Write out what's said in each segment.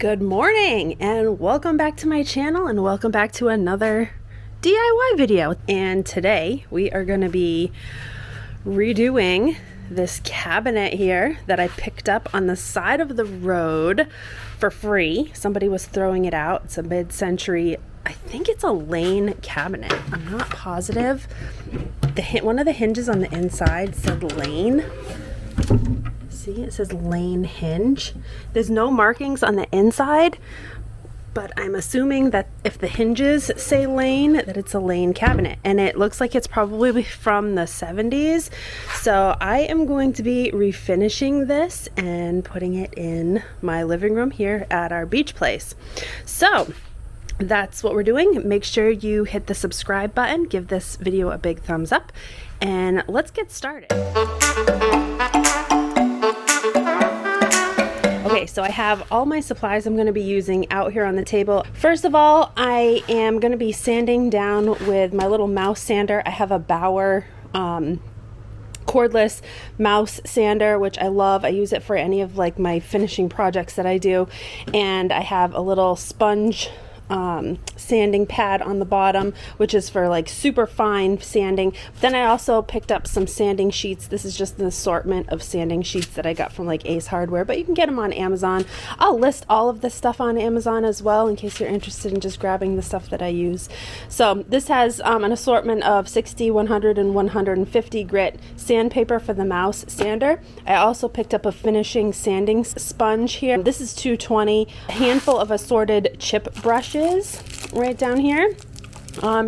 Good morning and welcome back to my channel and welcome back to another DIY video. And today we are going to be redoing this cabinet here that I picked up on the side of the road for free. Somebody was throwing it out. It's a mid-century, I think it's a Lane cabinet. I'm not positive. One of the hinges on the inside said Lane. See, it says Lane hinge. There's no markings on the inside, but I'm assuming that if the hinges say Lane, that it's a Lane cabinet. And it looks like it's probably from the 70s. So I am going to be refinishing this and putting it in my living room here at our beach place. So that's what we're doing. Make sure you hit the subscribe button, give this video a big thumbs up, and let's get started. Okay, so I have all my supplies I'm going to be using out here on the table. First of all, I am going to be sanding down with my little mouse sander. I have a Behr cordless mouse sander, which I love. I use it for any of like my finishing projects that I do. And I have a little sponge sanding pad on the bottom, which is for like super fine sanding. But then I also picked up some sanding sheets. This is just an assortment of sanding sheets that I got from like Ace Hardware, but you can get them on Amazon. I'll list all of this stuff on Amazon as well in case you're interested in just grabbing the stuff that I use. So this has an assortment of 60, 100, and 150 grit sandpaper for the mouse sander. I also picked up a finishing sanding sponge here. This is 220, a handful of assorted chip brushes right down here.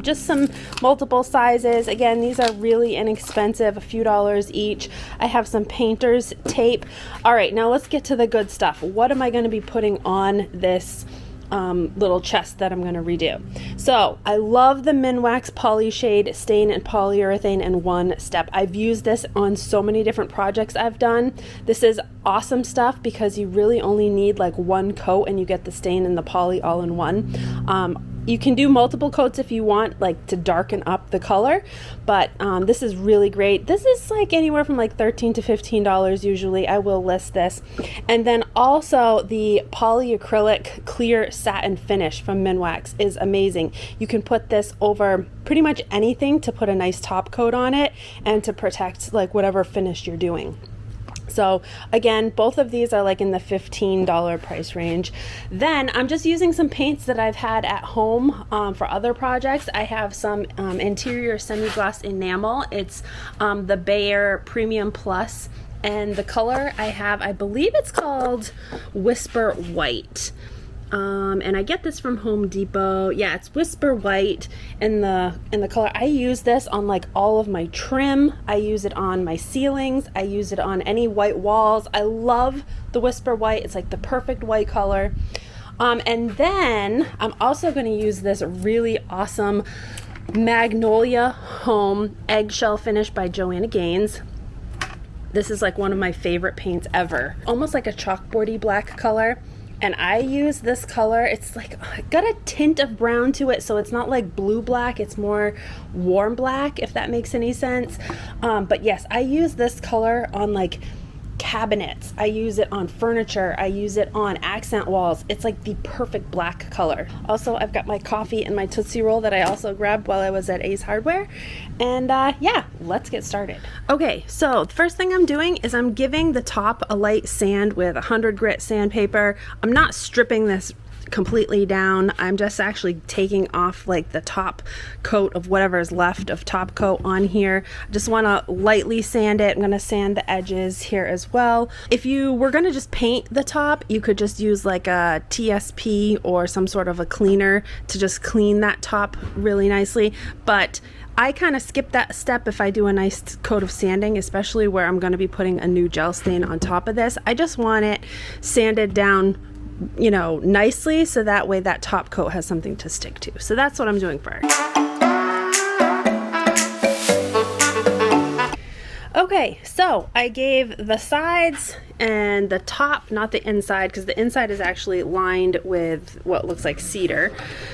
Just some multiple sizes. Again, these are really inexpensive, a few dollars each. I have some painter's tape. All right, now let's get to the good stuff. What am I going to be putting on this little chest that I'm going to redo? So I love the Minwax Polyshade Stain and Polyurethane in one step. I've used this on so many different projects I've done. This is awesome stuff because you really only need like one coat and you get the stain and the poly all in one. You can do multiple coats if you want, like to darken up the color, but this is really great. This is like anywhere from like $13 to $15 usually. I will list this. And then also the Polycrylic clear satin finish from Minwax is amazing. You can put this over pretty much anything to put a nice top coat on it and to protect like whatever finish you're doing. So again, both of these are like in the $15 price range. Then I'm just using some paints that I've had at home for other projects. I have some interior semi-gloss enamel. It's the Behr Premium Plus, and the color I have, I believe it's called Whisper White. And I get this from Home Depot. Yeah, it's Whisper White in the color. I use this on like all of my trim. I use it on my ceilings. I use it on any white walls. I love the Whisper White. It's like the perfect white color. And then I'm also going to use this really awesome Magnolia Home Eggshell Finish by Joanna Gaines. This is like one of my favorite paints ever. Almost like a chalkboardy black color. And I use this color. It's like got a tint of brown to it, so it's not like blue black, it's more warm black, if that makes any sense. But yes, I use this color on like cabinets. I use it on furniture. I use it on accent walls. It's like the perfect black color. Also, I've got my coffee and my Tootsie Roll that I also grabbed while I was at Ace Hardware. And yeah, let's get started. Okay, so the first thing I'm doing is I'm giving the top a light sand with 100 grit sandpaper. I'm not stripping this completely down. I'm just actually taking off like the top coat of whatever is left of top coat on here. I just want to lightly sand it. I'm going to sand the edges here as well. If you were going to just paint the top, you could just use like a TSP or some sort of a cleaner to just clean that top really nicely. But I kind of skip that step if I do a nice coat of sanding, especially where I'm going to be putting a new gel stain on top of this. I just want it sanded down, you know, nicely, so that way that top coat has something to stick to. So that's what I'm doing first. Okay, so I gave the sides and the top, not the inside, because the inside is actually lined with what looks like cedar.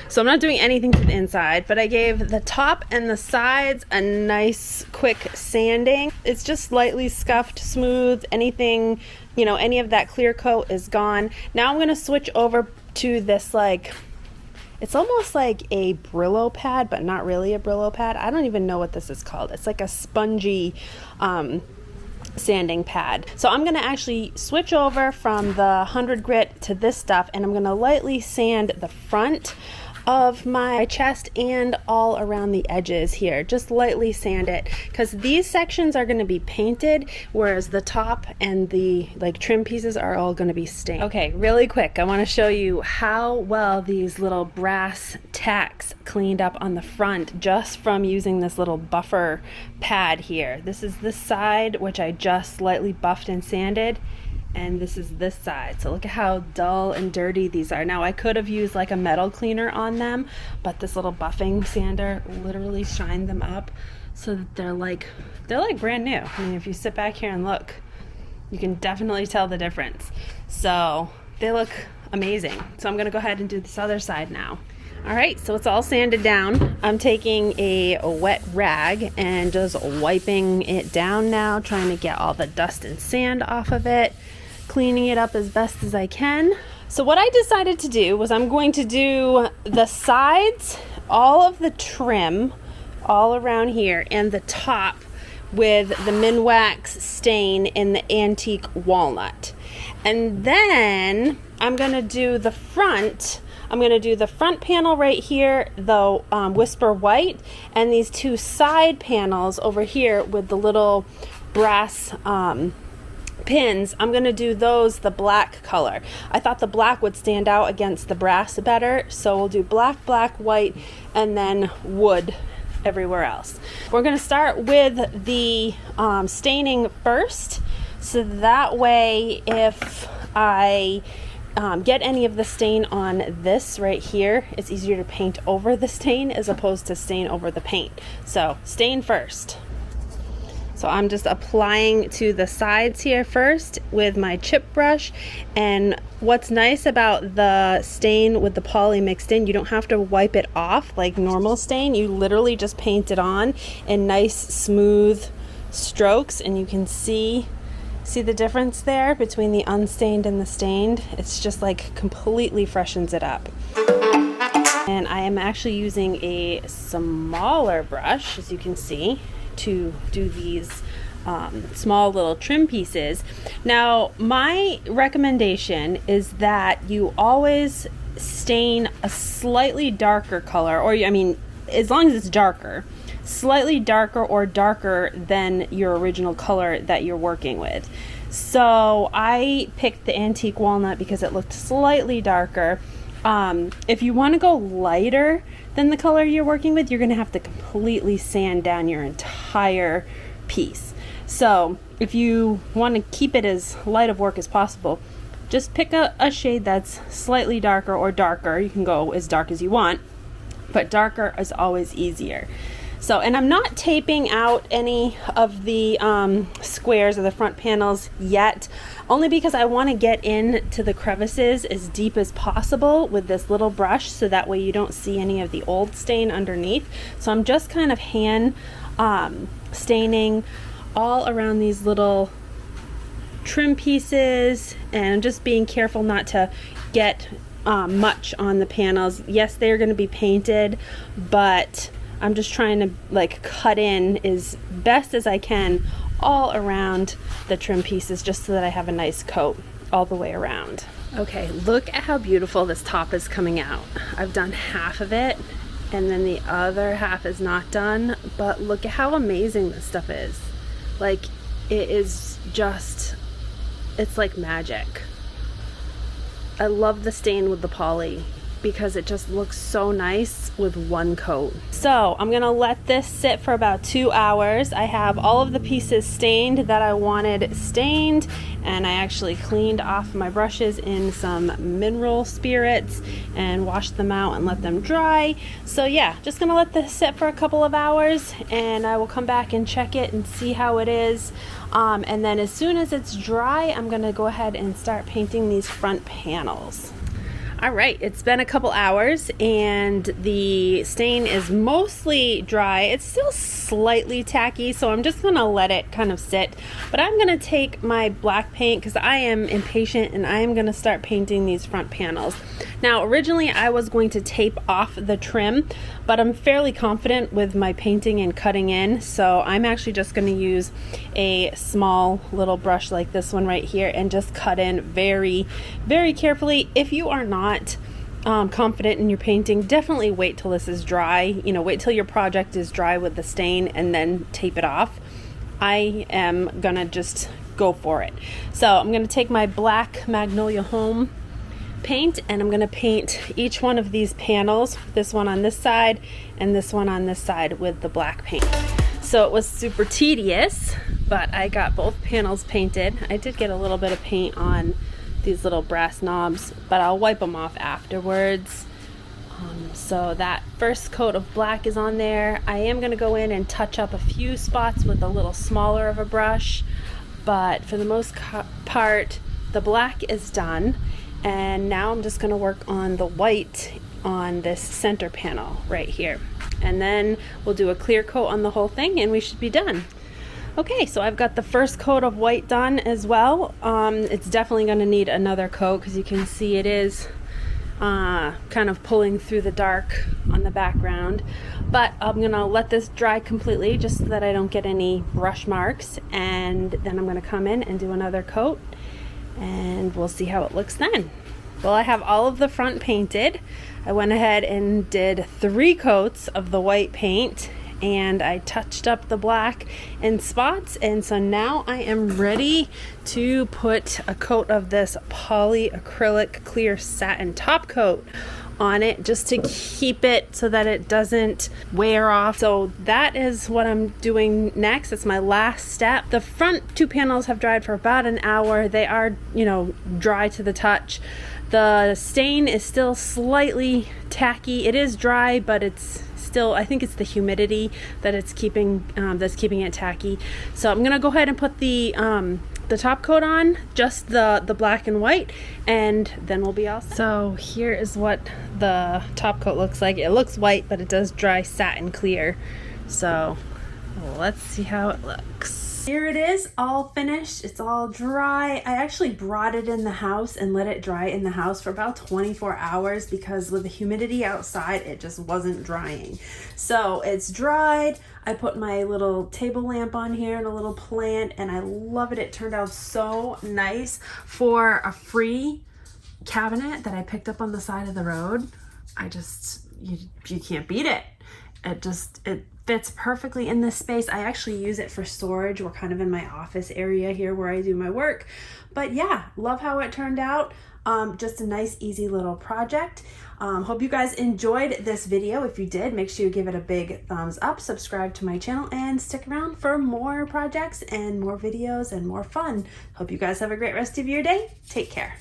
So I'm not doing anything to the inside, but I gave the top and the sides a nice quick sanding. It's just lightly scuffed, smooth, anything you know, any of that clear coat is gone. Now I'm going to switch over to this, like, it's almost like a Brillo pad, but not really a Brillo pad. I don't even know what this is called. It's like a spongy sanding pad. So I'm going to actually switch over from the 100 grit to this stuff, and I'm going to lightly sand the front of my chest and all around the edges here. Just lightly sand it, because these sections are going to be painted, whereas the top and the like trim pieces are all going to be stained. Okay, really quick, I want to show you how well these little brass tacks cleaned up on the front just from using this little buffer pad here. This is this side, which I just slightly buffed and sanded, and this is this side. So look at how dull and dirty these are. Now I could have used like a metal cleaner on them, but this little buffing sander literally shined them up so that they're like brand new. I mean, if you sit back here and look, you can definitely tell the difference. So they look amazing. So I'm gonna go ahead and do this other side now. All right, so it's all sanded down. I'm taking a wet rag and just wiping it down now, trying to get all the dust and sand off of it, cleaning it up as best as I can. So what I decided to do was I'm going to do the sides, all of the trim all around here, and the top with the Minwax stain in the antique walnut. And then I'm gonna do the front. I'm going to do the front panel right here, the Whisper White, and these two side panels over here with the little brass pins. I'm going to do those the black color. I thought the black would stand out against the brass better, so we'll do black, black, white, and then wood everywhere else. We're going to start with the staining first, so that way if I get any of the stain on this right here, it's easier to paint over the stain as opposed to stain over the paint. So stain first. So I'm just applying to the sides here first with my chip brush. And what's nice about the stain with the poly mixed in, you don't have to wipe it off like normal stain. You literally just paint it on in nice smooth strokes, and you can see the difference there between the unstained and the stained. It's just like completely freshens it up. And I am actually using a smaller brush, as you can see, to do these small little trim pieces. Now, my recommendation is that you always stain a slightly darker color, or I mean, as long as it's darker, slightly darker or darker than your original color that you're working with. So I picked the antique walnut because it looked slightly darker. If you want to go lighter than the color you're working with, you're going to have to completely sand down your entire piece. So if you want to keep it as light of work as possible, just pick a shade that's slightly darker or darker. You can go as dark as you want, but darker is always easier. So, and I'm not taping out any of the squares or the front panels yet, only because I want to get into the crevices as deep as possible with this little brush, so that way you don't see any of the old stain underneath. So I'm just kind of hand staining all around these little trim pieces, and I'm just being careful not to get much on the panels. Yes, they're going to be painted, but I'm just trying to like cut in as best as I can all around the trim pieces, just so that I have a nice coat all the way around. Okay, look at how beautiful this top is coming out. I've done half of it, and then the other half is not done, but look at how amazing this stuff is. Like, it is just, it's like magic. I love the stain with the poly because it just looks so nice with one coat. So I'm gonna let this sit for about 2 hours. I have all of the pieces stained that I wanted stained, and I actually cleaned off my brushes in some mineral spirits and washed them out and let them dry. So yeah, just gonna let this sit for a couple of hours, and I will come back and check it and see how it is. And then as soon as it's dry, I'm gonna go ahead and start painting these front panels. All right, it's been a couple hours and the stain is mostly dry. It's still slightly tacky, so I'm just gonna let it kind of sit. But I'm gonna take my black paint because I am impatient and I am gonna start painting these front panels. Now, originally I was going to tape off the trim, but I'm fairly confident with my painting and cutting in, so I'm actually just gonna use a small little brush like this one right here and just cut in very, very carefully. If you are not confident in your painting, definitely wait till this is dry. You know, wait till your project is dry with the stain and then tape it off. I am gonna just go for it. So I'm gonna take my black Magnolia Home paint and I'm gonna paint each one of these panels, this one on this side and this one on this side, with the black paint. So it was super tedious, but I got both panels painted. I did get a little bit of paint on these little brass knobs, but I'll wipe them off afterwards. So that first coat of black is on there. I am going to go in and touch up a few spots with a little smaller of a brush, but for the most part the black is done, and now I'm just going to work on the white on this center panel right here, and then we'll do a clear coat on the whole thing and we should be done. Okay, so I've got the first coat of white done as well. It's definitely going to need another coat because you can see it is kind of pulling through the dark on the background. But I'm going to let this dry completely just so that I don't get any brush marks. And then I'm going to come in and do another coat and we'll see how it looks then. Well, I have all of the front painted. I went ahead and did 3 coats of the white paint, and I touched up the black in spots, and so now I am ready to put a coat of this Polycrylic clear satin top coat on it just to keep it so that it doesn't wear off. So that is what I'm doing next. It's my last step. The front 2 panels have dried for about an hour. They are, you know, dry to the touch. The stain is still slightly tacky. It is dry, but it's still, I think it's the humidity that it's keeping that's keeping it tacky. So I'm gonna go ahead and put the top coat on, just the black and white, and then we'll be all set. So here is what the top coat looks like. It looks white, but it does dry satin clear. So let's see how it looks. Here it is, all finished. It's all dry. I actually brought it in the house and let it dry in the house for about 24 hours because with the humidity outside, it just wasn't drying. So it's dried. I put my little table lamp on here and a little plant, and I love it. It turned out so nice for a free cabinet that I picked up on the side of the road. You can't beat it. It fits perfectly in this space. I actually use it for storage. We're kind of in my office area here where I do my work. But yeah, love how it turned out. Just a nice, easy little project. Hope you guys enjoyed this video. If you did, make sure you give it a big thumbs up, subscribe to my channel, and stick around for more projects and more videos and more fun. Hope you guys have a great rest of your day. Take care.